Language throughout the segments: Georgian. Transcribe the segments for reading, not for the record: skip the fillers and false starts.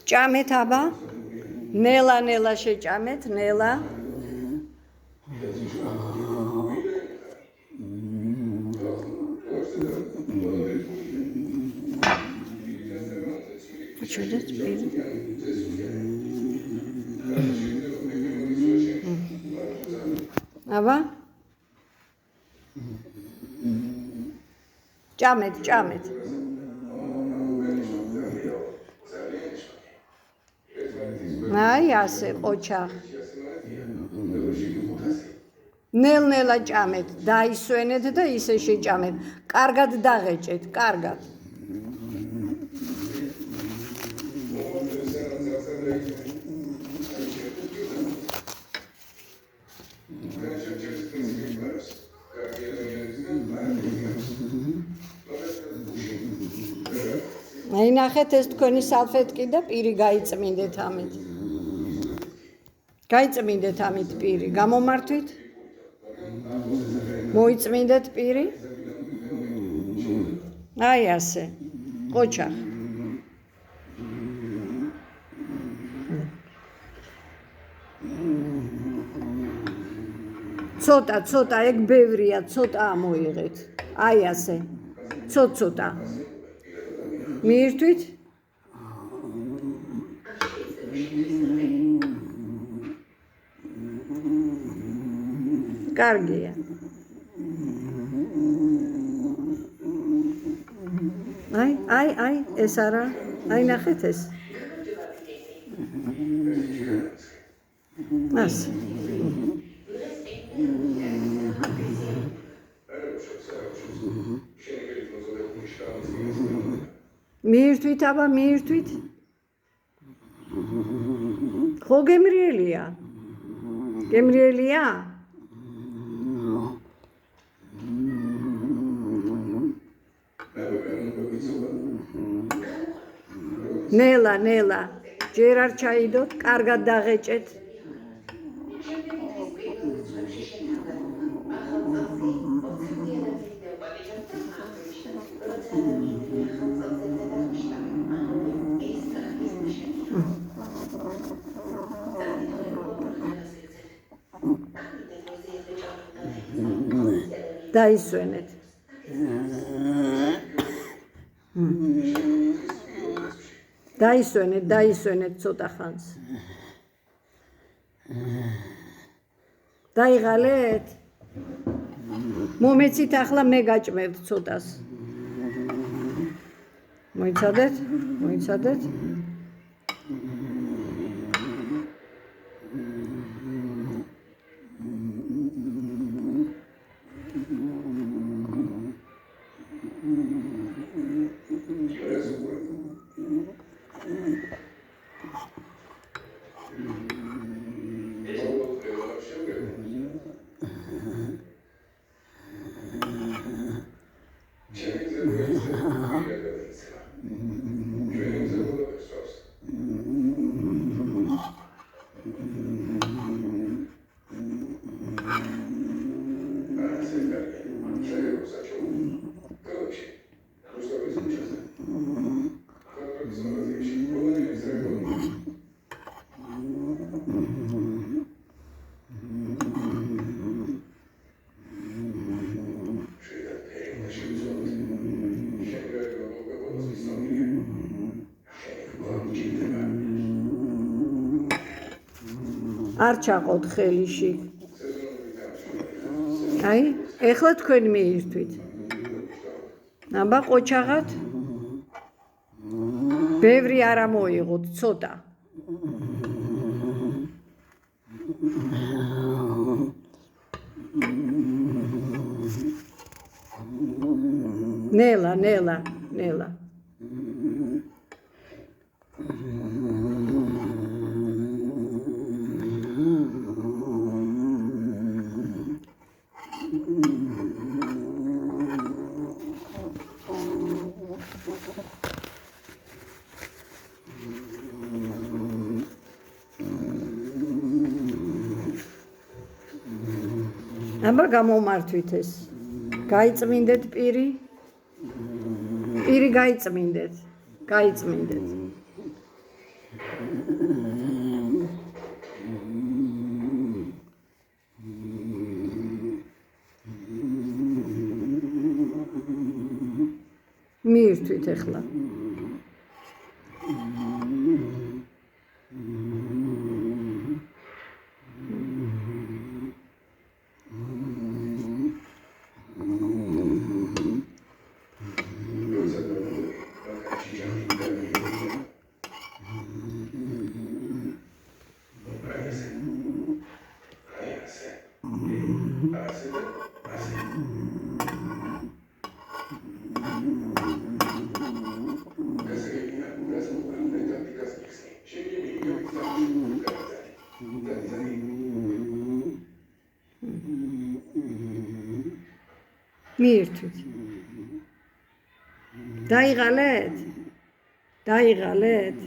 ჭამეთ აბა ნელა შეჭამეთ ნელა ჩუდეთ პირი აბა ჭამეთ აი ასე ყოჩა ნელ-ნელა ჭამეთ დაისვენეთ და ისე შეჭამეთ კარგად დაღეჭეთ კარგად აი ნახეთ ეს თქვენი სალფეტკი და პირი გაიწმინდეთ ამით პირი გამომართვით მოიწმინდეთ პირი აი ასე ყოჩა ცოტა ეგ ბევრია ცოტა ამოიღეთ აი ასე ცოტა მიირთვით კარგია აი ეს არა აი ნახეთ ეს ასე მიირთვით აბა მიირთვით ხო გემრიელია ნელა ჯერ არ ჩაიდოთ კარგად დაღეჭეთ დაისვენეთ დაისვენეთ ცოტა ხანს დაიღალეთ მომეცით ახლა მე გაჭმევთ ცოტას მოიცადეთ არ ჩაყოთ ხელიში აი ეხლა თქვენ მიირთვით აბა ყოჩაღად ბევრი არ ამოიღოთ ცოტა ნელა აბა გამომართვით ეს. გაიწმინდეთ პირი. პირი გაიწმინდეთ. გაიწმინდეთ. მიირთვით ახლა. მიირთვით. დაიღალეთ? დაიღალეთ?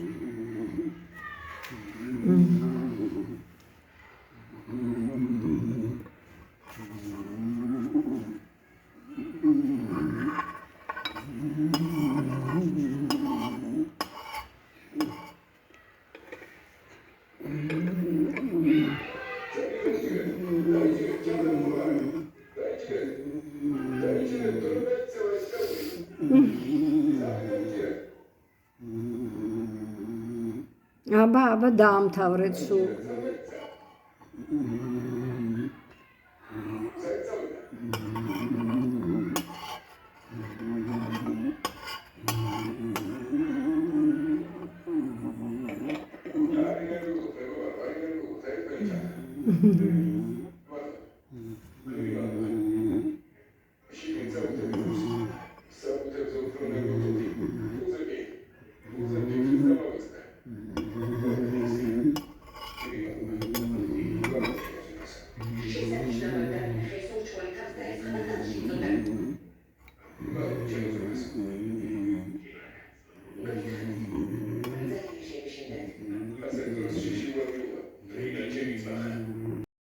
აბა დაამთავრეთ სულ.